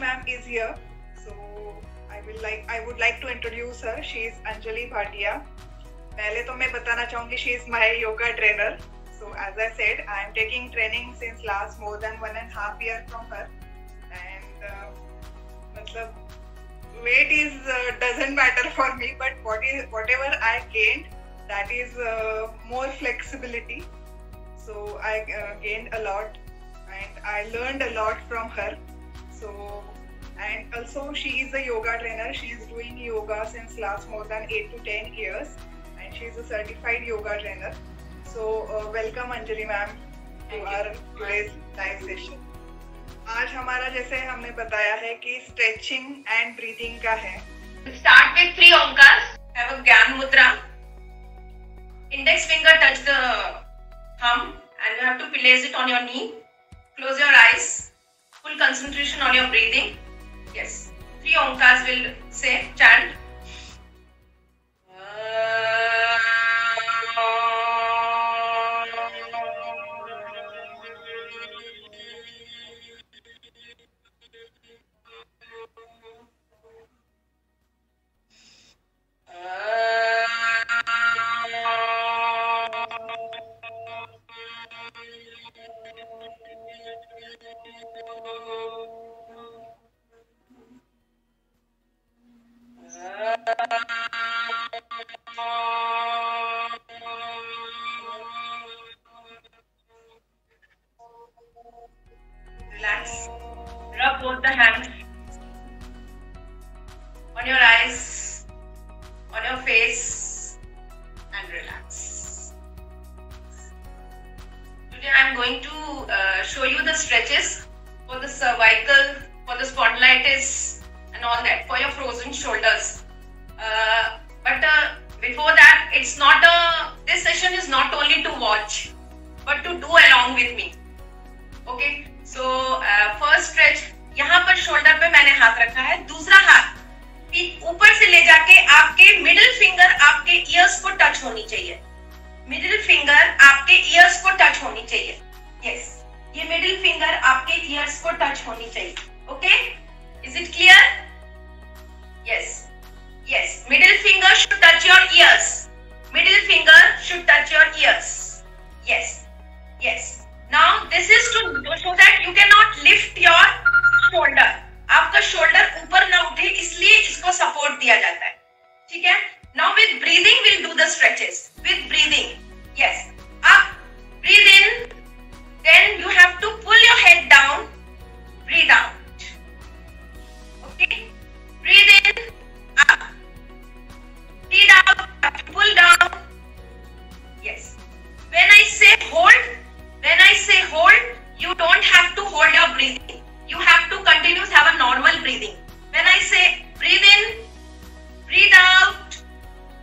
ma'am is here, so I would like to introduce her. She is Anjali Bhatia. पहले तो मैं बताना चाहूँगी she is my yoga trainer. So as I said, I am taking training since last more than 1.5 years from her, and मतलब weight is doesn't matter for me, but whatever I gained, that is more flexibility. So I gained a lot, and I learned a lot from her. So, and also she is a yoga trainer. She is doing yoga since last more than 8 to 10 years, and she is a certified yoga trainer. So welcome Anjali ma'am to our today's live session. आज हमारा जैसे हमने बताया है कि stretching and breathing का है. Start with 3 omkars. Have a Gyan Mudra. Index finger touch the thumb, and you have to place it on your knee. Close your eyes. Full concentration on your breathing. Yes. 3 omkars will say, chant. Relax. Rub both the hands on your eyes, on your face, and relax. Today I am going to show you the stretches for the cervical, for the spondylitis, and all that, for your frozen shoulders. But before that, it's not this session is not only to watch, but to do along with me. Okay, so first stretch, यहाँ पर shoulder पे मैंने हाथ रखा है. दूसरा हाथ ऊपर से ले जाके आपके मिडिल फिंगर आपके ईयर्स को टच होनी चाहिए. मिडिल फिंगर आपके ईयर्स को टच होनी चाहिए. यस, ये मिडिल फिंगर आपके ईयर्स को टच होनी चाहिए. Okay, is it clear? Yes, yes, middle finger should touch your ears. Middle finger should touch your ears. Yes, yes. Now this is to show that you cannot lift your shoulder. आपका shoulder ऊपर ना उठे, इसलिए इसको support दिया जाता है. ठीक है? Now with breathing we'll do the stretches. With breathing, yes. Up, breathe in. Then you have to pull your head down. Breathe out. Okay? Breathe in. Up. Breathe out, pull down. Yes. When I say hold, you don't have to hold your breathing. You have to continue to have a normal breathing. When I say breathe in, breathe out,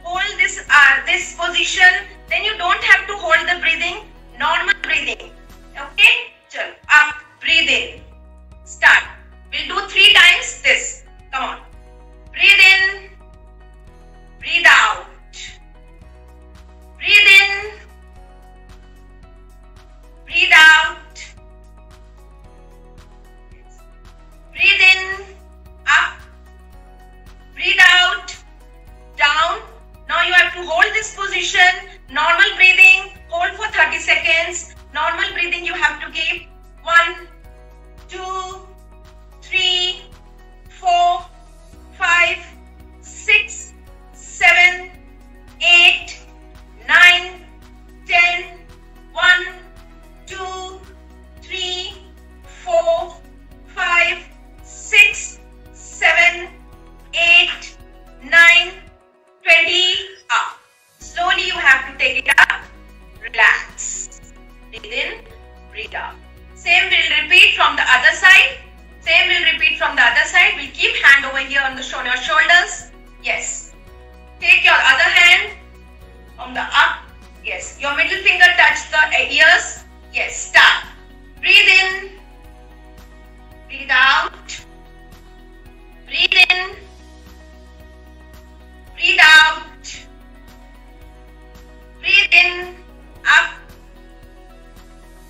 hold this position, then you don't have to hold the breathing, normal breathing. Okay? Chal, up, breathe in. Start. We'll do 3 times this. Come on. Breathe in. Breathe out. Breathe in. Breathe out. Breathe in. Up. Breathe out. Down. Now you have to hold this position. Normal breathing. Hold for 30 seconds. Normal breathing you have to keep. 1, 2, 3, 4, 5, 6, 7, 8, 9, 10, 1, 2, 3, 4, 5, 6, 7, 8, 9, 20, up. Slowly you have to take it up. Relax. Breathe in, breathe out. Same will repeat from the other side. Same will repeat from the other side. We'll keep hand over here on your shoulders. Yes. Take your other hand from the up. Yes. Your middle finger touch the ears. Yes. Start. Breathe in. Breathe out. Breathe in. Breathe out. Breathe in. Up.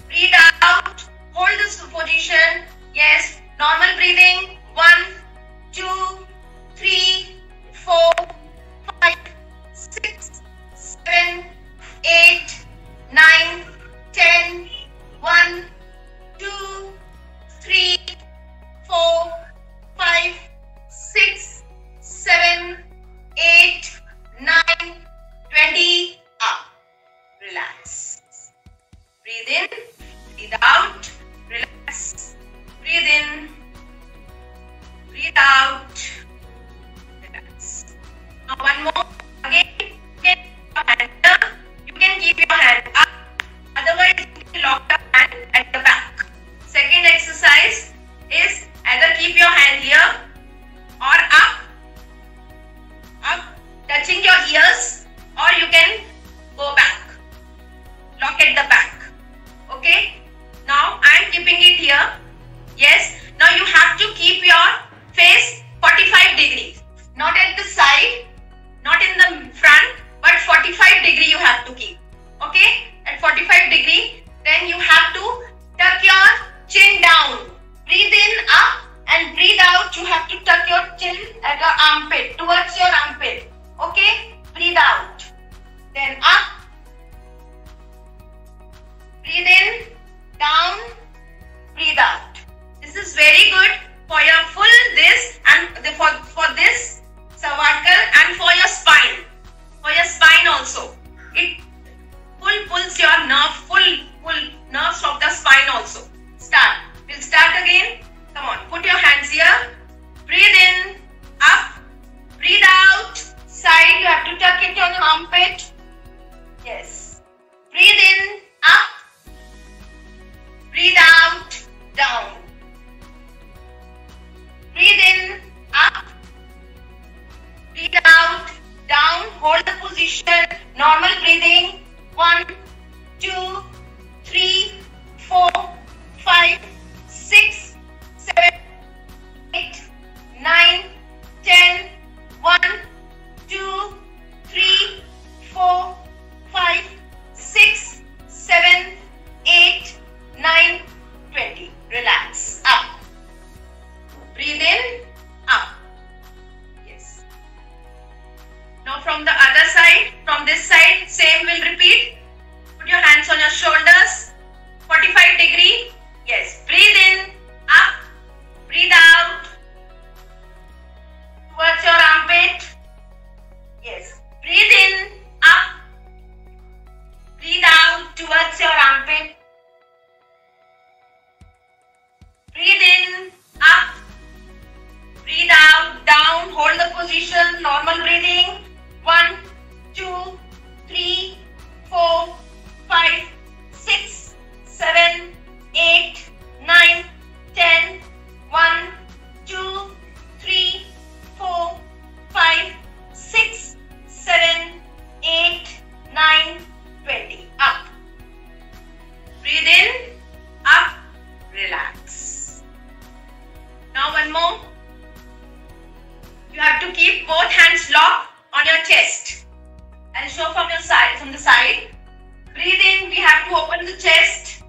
Breathe out. Hold this position. Yes. Normal breathing. 1, Breathe in, down, breathe out. This is very good for your full this and for this cervical and for your spine. For your spine also. It pulls your nerve, full nerves of the spine also. Start. We'll start again. Come on, put your hands here. Breathe in, up, breathe out, side. You have to tuck it on your armpit. Yes. Breathe in, up, breathe out, down. Breathe in, up, breathe out, down. Hold the position. Normal breathing. 1, 2, 3, 4, 5, 6, 7, 8, 9, 10. 1, 2, 3, 4, 5, 6, 7, 8, 9, 20. Relax. Up. Breathe in. Up. Yes. Now from the other side, from this side, same will repeat. Put your hands on your shoulders. 45 degree. Yes. Breathe in. Up. Breathe out. Towards your armpit. Yes. Breathe in. Up. Breathe out towards your armpit. Breathe in. Up. Breathe out. Down. Hold the position. Normal breathing. 1, 2, 3, 4, 5, 6, 7, 8, 9, 10. 1, 2, 3, 4, 5, 6, 7, 8, 9, 20. Up. Breathe in. Up. Relax. Now one more. You have to keep both hands locked on your chest. I'll show from your side, from the side. Breathe in, we have to open the chest.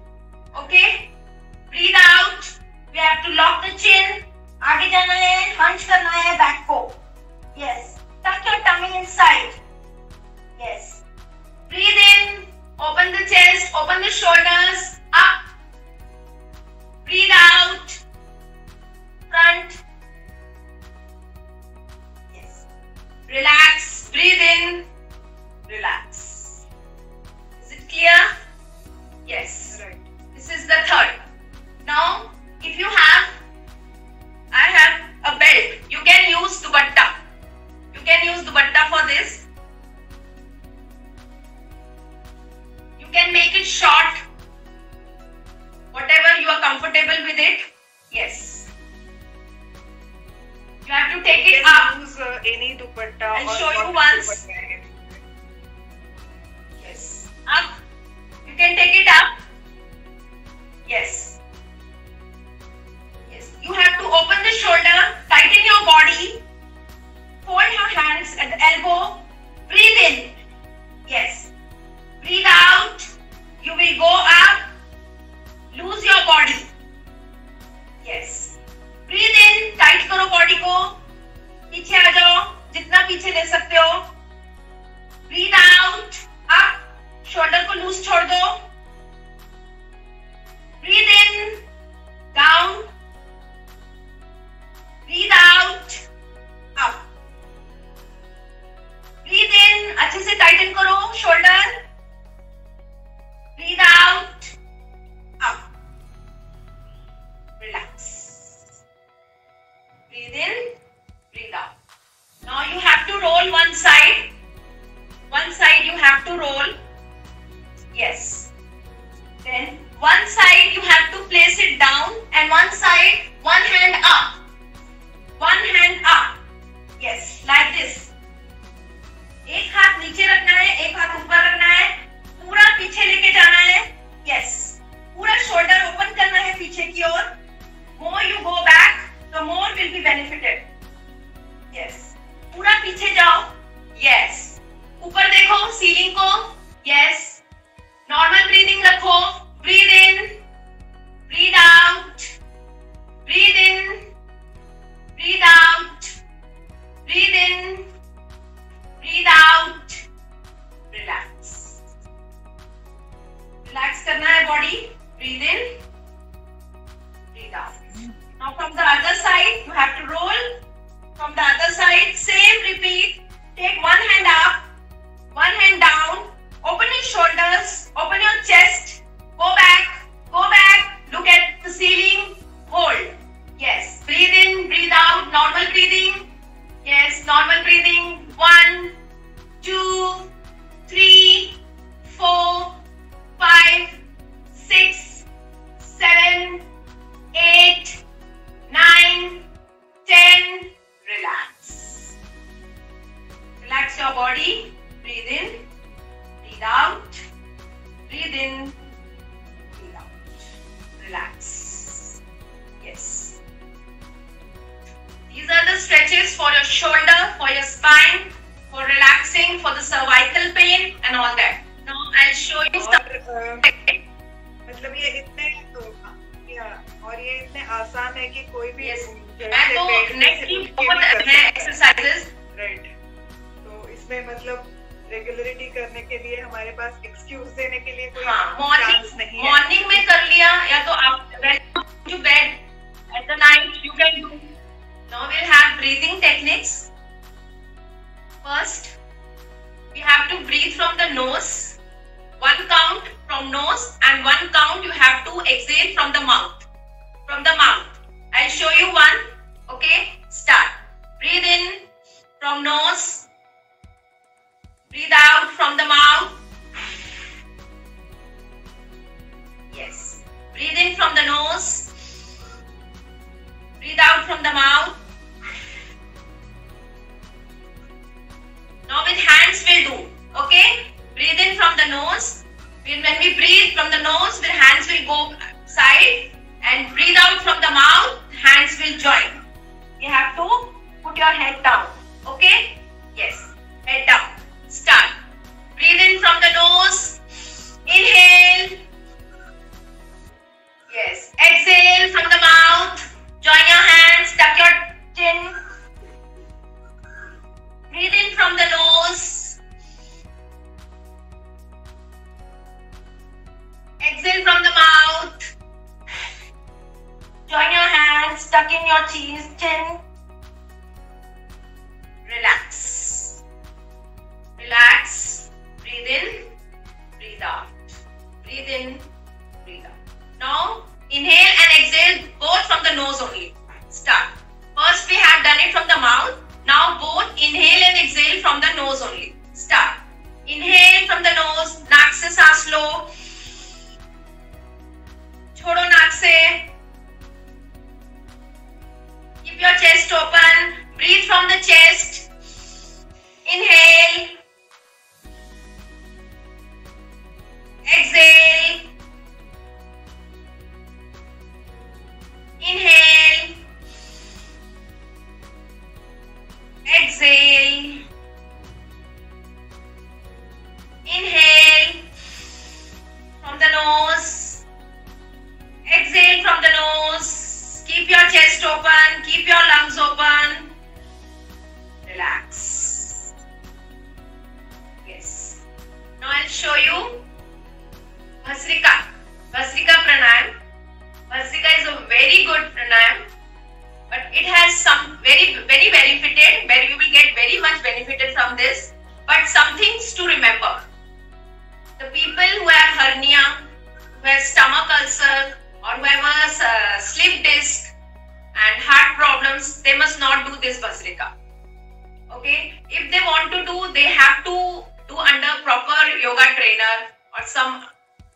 Okay? Breathe out, we have to lock the chin. आगे जाना है, hunch करना है back को. Yes. Tuck your tummy inside. Yes. Breathe in, open the chest, open the shoulders, up. Breathe out, front. Yes. Relax, breathe in, relax. Is it clear? Yes. Right. This is the third. Now, if you have, I have a belt. You can use dupatta. You can use dupatta for this. You can make it short. Whatever you are comfortable with it. Yes. You have to take it up. Use any dupatta. I'll or show you cotton once. dupatta. Yes. Up. You can take it up. Yes. Yes. You have to open the shoulder, tighten your body, fold your hands at the elbow, breathe in. Yes. Breathe out. You will go up. Lose your body. Yes. Breathe in. Tight करो body को. पीछे आ जाओ. जितना पीछे ले सकते हो. Breathe out. Up. Shoulder को loose छोड़ दो. Breathe in. Down. Breathe out. Up. Breathe in. अच्छे से tighten करो shoulder. Breathe out. Up. Relax. Breathe in. Breathe out. Now you have to roll one side. One side you have to roll. Yes. Then one side you have to place it down and one side, one hand up. One hand up. Yes, like this. एक हाथ नीचे रखना है, एक हाथ ऊपर रखना है, पूरा पीछे लेके जाना है. Yes. पूरा shoulder open करना है पीछे की ओर. More you go back, the more will be benefited. Yes. पूरा पीछे जाओ. Yes. ऊपर देखो सीलिंग को. Yes. Normal breathing रखो. Breathe in. Breathe out. Breathe in. Breathe out. Breathe in. Breathe out. Relax. Relax करना है body. Breathe in, breathe out. Now from the other side, you have to roll. From the other side, same repeat. Take one hand up, one hand down. Open your shoulders, open your chest. Go back, look at the ceiling. Hold. Yes. Breathe in, breathe out. Normal breathing. Yes, normal breathing. 1, 2, 3, 4, 5, 6, 7, 8, 9, 10. Relax. Relax your body. Breathe in, breathe out. Breathe in, breathe out. Relax. Yes. These are the stretches for your shoulder, for your spine, for relaxing, for the cervical pain and all that. Now I'll show you some. मतलब ये इतने और ये इतने आसान है कि कोई भी मैं तो नेक की बहुत है एक्सरसाइजेस. राइट. तो इसमें मतलब रेगुलरिटी करने के लिए हमारे पास एक्सक्यूज देने के लिए कोई चांस नहीं है. मॉर्निंग में कर लिया या तो आप to bed at the night you can do. Now we will have breathing techniques. First we have to breathe from the nose. 1 count from nose and 1 count you have to exhale from the mouth. From the mouth. I'll show you one. Okay, start. Breathe in from nose. Breathe out from the mouth. Yes. Breathe in from the nose. Breathe out from the mouth. Now with hands we'll do. Okay? Breathe in from the nose. When we breathe from the nose, the hands will go side. And breathe out from the mouth, hands will join. You have to put your head down. Okay? Yes. Head down. Start. Breathe in from the nose. Inhale. Yes. Exhale from the mouth. Join your hands. Tuck your chin. Breathe in from the nose. Exhale from the mouth. Join your hands, tuck in your chin. Relax. Relax. Breathe in, breathe out. Breathe in, breathe out. Now, inhale and exhale both from the nose only. Start. First we have done it from the mouth. Now both inhale and exhale from the nose only. Start. Inhale from the nose. नाक से सांस लो. छोड़ो नाक से. Keep your chest open. Breathe from the chest. Inhale. Exhale. Inhale. Exhale. Inhale from the nose. Exhale from the nose. Keep your chest open. Keep your lungs open. Relax. Yes. Now I'll show you Bhasrika. Bhasrika pranayam. Bhasrika is a very good pranayam. But it has some very benefited, where you will get very much benefited from this. But some things to remember. The people who have hernia, who have stomach ulcer, or who have a slip disc and heart problems, they must not do this Bhasrika. Okay? If they want to do, they have to do under proper yoga trainer or some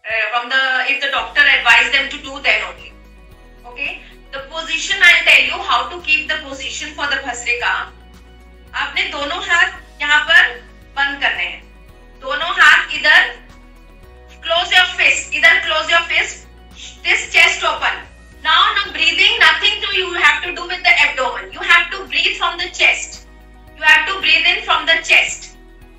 if the doctor advised them to do, then only. Okay? The position, I'll tell you how to keep the position for the Bhasrika. आपने दोनों हाथ यहाँ पर बंद करने हैं. दोनों हाथ इधर. Close your fist. इधर close your fist. This chest open. Now breathing, nothing to you have to do with the abdomen. You have to breathe from the chest. You have to breathe in from the chest.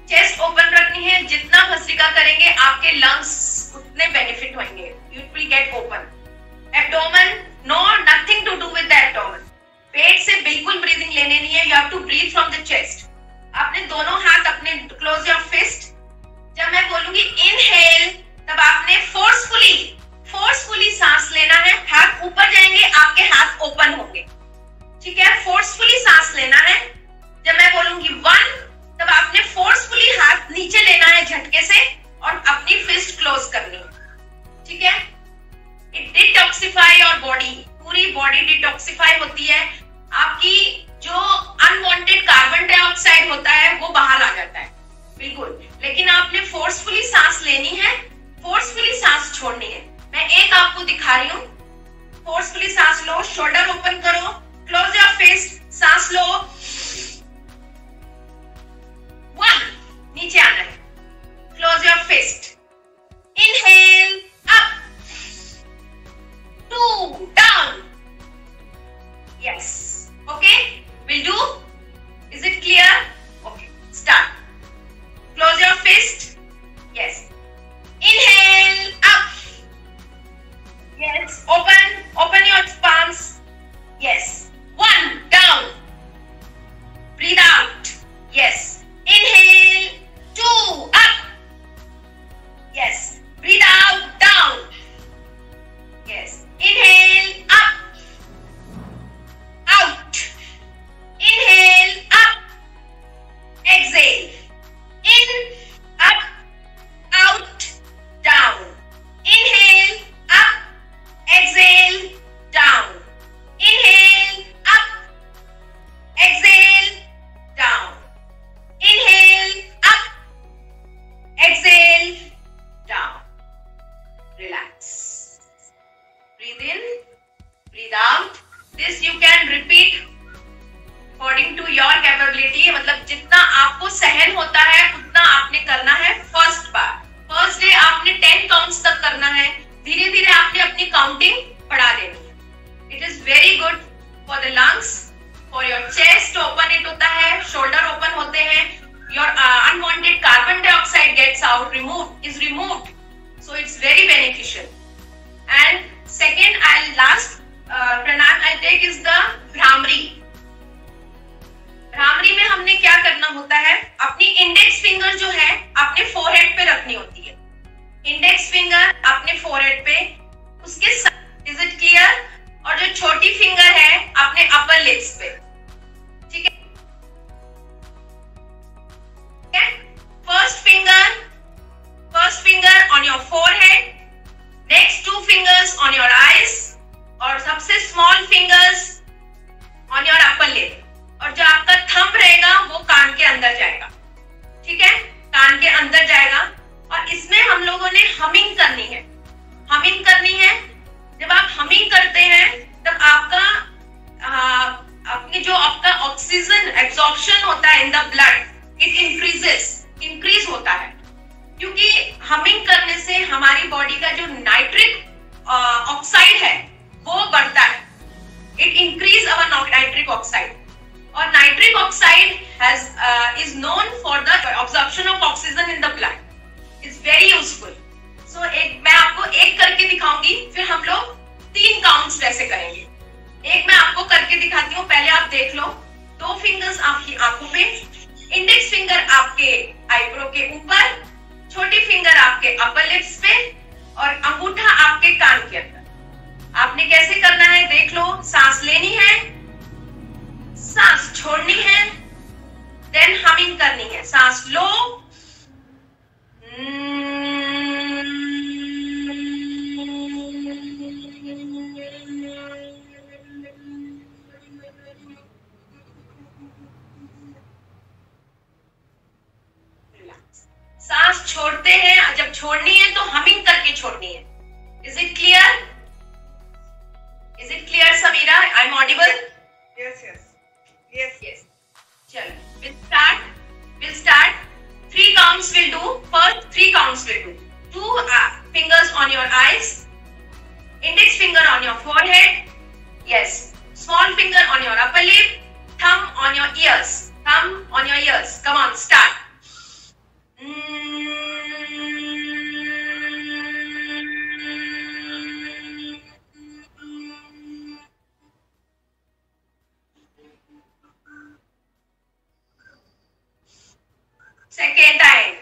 Chest open रखनी है. जितना भस्त्रिका करेंगे आपके lungs उतने benefit होंगे. You will get open. Abdomen, no, nothing to do with the abdomen. पेट से बिल्कुल breathing लेने नहीं है. You have to breathe from the chest. आपने दोनों हाथ अपने close your fist. जब मैं बोलूंगी inhale, तब आपने forcefully करनी है, ठीक है। इट डिटॉक्सिफाई योर बॉडी, पूरी बॉडी डिटॉक्सिफाई होती है, आपकी जो अनवांटेड कार्बन डाइऑक्साइड होता है वो बाहर आ जाता है, बिल्कुल। लेकिन आपने फोर्सफुली सांस लेनी है, फोर्सफुली सांस छोड़नी है। मैं एक आपको दिखा रही हूँ, फोर्सफुली सांस लो, शोल्डर ओपन करो, क्लोज योर फेस, सांस लो, 1, नीचे आना है, close your fist, inhale up, 2 down, yes, okay, will do, is it clear? Okay, start, close your fist, yes, inhale up, yes, open your palms, yes, 1 down, breathe out, yes, inhale, 2 up, yes, breathe out, down, yes, inhale up, out, inhale up, exhale, in, up, out, down, inhale up, exhale, down, inhale up, exhale, down, inhale up, exhale, down, relax, breathe in, breathe out, this you can repeat according to your capability, मतलब जितना आपको सहन होता है उतना आपने करना है। फर्स्ट बार, फर्स्ट डे आपने 10 काउंट्स तक करना है, धीरे धीरे आपने अपनी काउंटिंग बढ़ा देनी है। It is very good for the lungs, for your chest open it होता है, शोल्डर ओपन होते हैं, your unwanted carbon dioxide gets out, removed, so it's very beneficial. And second, I last pranayama I take is the Bhramari. Bhramari में हमने क्या करना होता है, अपनी इंडेक्स फिंगर जो है अपने फोरहेड पे रखनी होती है, इंडेक्स फिंगर अपने फोरहेड पे, उसके साथ, इज इट क्लियर? और जो छोटी फिंगर है अपने अपर लिप्स पे, ठीक है। First finger on your forehead, next 2 fingers on your eyes, और सबसे small fingers on your upper lip, और जो आपका थंब रहेगा वो कान के अंदर जाएगा, ठीक है, कान के अंदर जाएगा। और इसमें हम लोगों ने हमिंग करनी है, हमिंग करनी है। जब आप हमिंग करते हैं तब आपका अपनी जो आपका ऑक्सीजन एब्जॉर्प्शन होता है in the blood, it increase होता है, क्योंकि हमिंग करने से हमारी बॉडी का जो नाइट्रिक ऑक्साइड है वो बढ़ता है, it increase our nitric oxide, और nitric oxide is known for the absorption of oxygen in the blood. It's very useful. So मैं आपको एक करके दिखाऊंगी, फिर हम लोग 3 काउंट्स वैसे करेंगे। एक मैं आपको करके दिखाती हूँ, पहले आप देख लो। 2 फिंगर्स आपकी आंखों पे, इंडेक्स फिंगर आपके आईब्रो के ऊपर, छोटी फिंगर आपके अपर लिप्स पे, और अंगूठा आपके कान के अंदर। आपने कैसे करना है देख लो। सांस लेनी है, सांस छोड़नी है, देन हमिंग करनी है। सांस लो, सांस छोड़ते हैं, जब छोड़नी है तो हमिंग करके छोड़नी है। Is it clear? Is it clear Sameera? I am audible? Yes. चलो, we'll start. 3 counts will do. First 3 counts will do. 2 fingers on your eyes, index finger on your forehead, yes, small finger on your upper lip, thumb on your ears. Come on, start. Second time.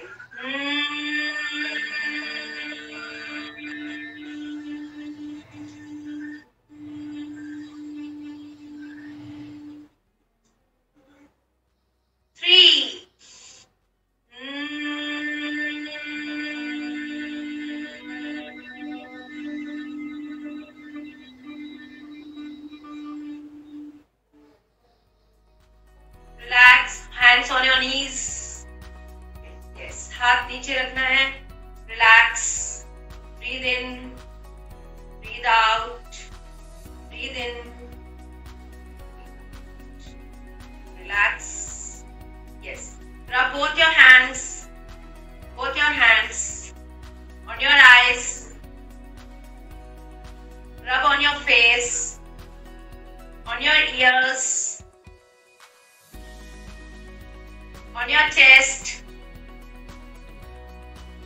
Three. नीचे रखना है. Relax. Breathe in. Breathe out. Breathe in. Relax. Yes. Rub both your hands. Both your hands on your eyes. Rub on your face. On your ears. On your chest.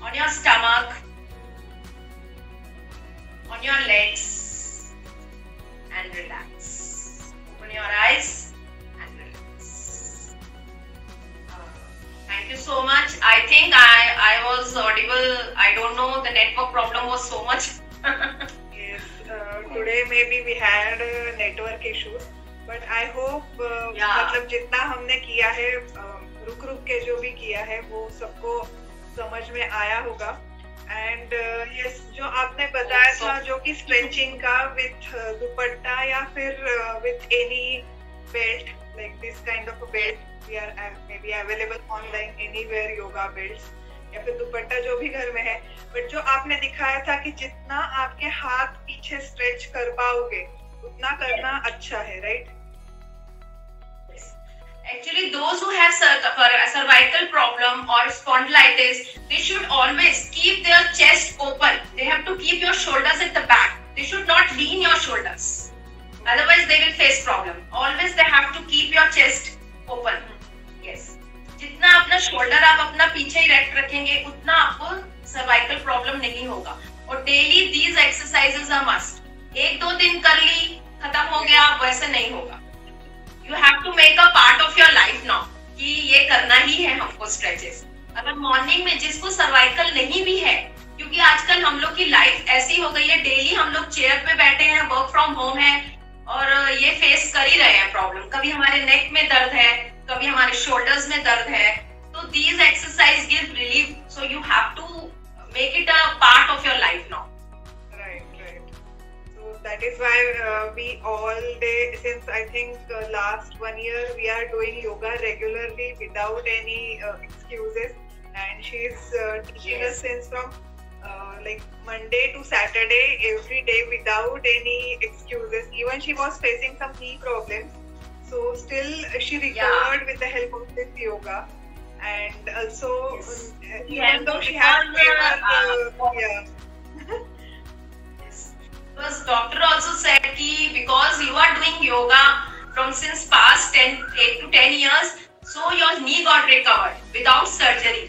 On your stomach. On your legs. And relax. Open your eyes and relax. Thank you so much. I think I was audible. I don't know, the network problem was so much. Yes, today maybe we had network issues, but I hope मतलब जितना हमने किया है रुक के जो भी किया है वो सबको समझ में आया होगा. एंड यस, जो आपने बताया था जो कि स्ट्रेचिंग का विथ दुपट्टा या फिर with any belt, like this kind of belt we are maybe available online anywhere, yoga belts या फिर दुपट्टा जो भी घर में है. बट जो आपने दिखाया था कि जितना आपके हाथ पीछे स्ट्रेच कर पाओगे उतना करना अच्छा है, right? Actually, those who have cervical problem or spondylitis, they should always keep their chest open. They have to keep your shoulders at the back. They should not lean your shoulders. Otherwise, they will face problem. Always they have to keep your chest open. Yes. जितना अपना shoulder आप अपना पीछे ही रखेंगे उतना आपको cervical problem नहीं होगा. और daily these exercises are must. 1-2 दिन कर ली, खत्म हो गया, वैसे नहीं होगा. You have to make a part of your life now कि ये करना ही है हमको स्ट्रेचेस. अगर मॉर्निंग में जिसको सर्वाइकल नहीं भी है, क्योंकि आजकल हम लोग की लाइफ ऐसी हो गई है, डेली हम लोग चेयर पे बैठे हैं, वर्क फ्रॉम होम है और ये फेस कर ही रहे हैं प्रॉब्लम. कभी हमारे नेक में दर्द है, कभी हमारे शोल्डर्स में दर्द है. तो these exercise give relief, so you have to make it a part of your life now. That is why we all day, since I think last 1 year, we are doing yoga regularly without any excuses, and she is teaching us since from like Monday to Saturday, every day without any excuses. Even she was facing some knee problems, so still she recovered with the help of this yoga. And also, even though she has Because doctor also said कि because you are doing yoga from since past 8 to 10 years, so your knee got recovered without surgery.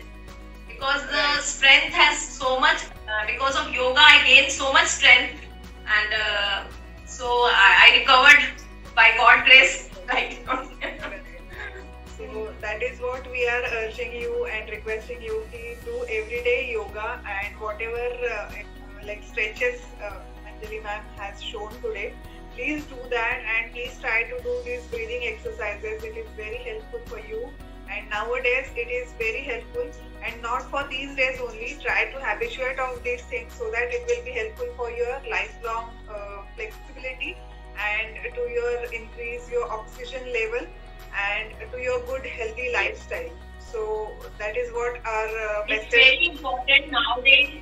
Because the strength has so much, because of yoga I gained so much strength, and so I recovered by God grace. So that is what we are urging you and requesting you to do everyday yoga, and whatever like stretches Anjali ma'am has shown today, please do that, and please try to do these breathing exercises. It is very helpful for you, and nowadays it is very helpful, and not for these days only. Try to habituate of these things so that it will be helpful for your lifelong flexibility, and to your increase your oxygen level, and to your good healthy lifestyle. So that is what our message. It's very important nowadays.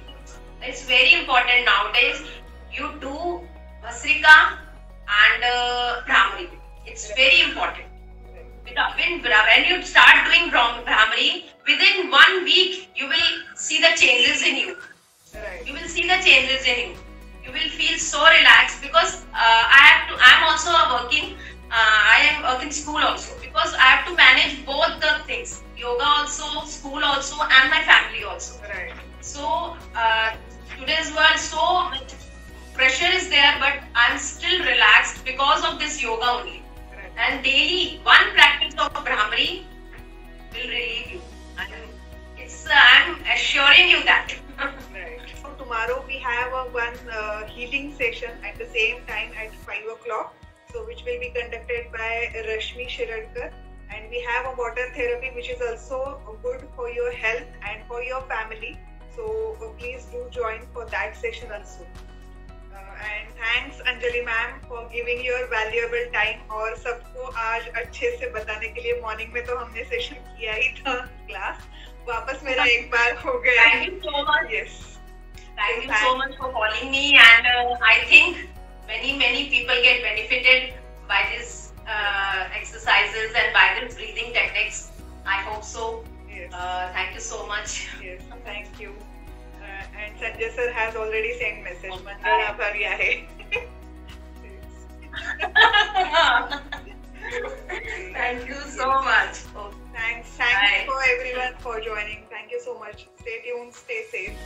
It's very important nowadays. You do Bhastrika and Bhramari. It's very important. When you start doing Bhramari, within 1 week you will see the changes in you. Right. You will see the changes in you. You will feel so relaxed, because I'm also working. I am working school also, because I have to manage both the things: yoga also, school also, and my family also. Right. So today's world, so much pressure is there, but I'm still relaxed because of this yoga only. Right. And daily one practice of Bhramari will relieve you. I'm assuring you that. Right. So tomorrow we have one healing session at the same time at 5 o'clock. So which will be conducted by Rashmi Shiradkar, and we have a water therapy which is also good for your health and for your family. So please do join for that session also. And thanks Anjali ma'am for giving your valuable time, और सबको आज अच्छे से बताने के लिए. Morning में तो हमने सेशन किया ही था क्लास, वापस मेरा एक बार हो गया. Thank you so much. Yes. Thank you so much for calling me, and I think many people get benefited by these exercises and by these breathing techniques. I hope so. Yes. Thank you so much. Yes, thank you. And Sanjay sir has already sent message. मंगल आभारी आहे. Thank you so much. Thanks for everyone for joining. Thank you so much. Stay tuned. Stay safe.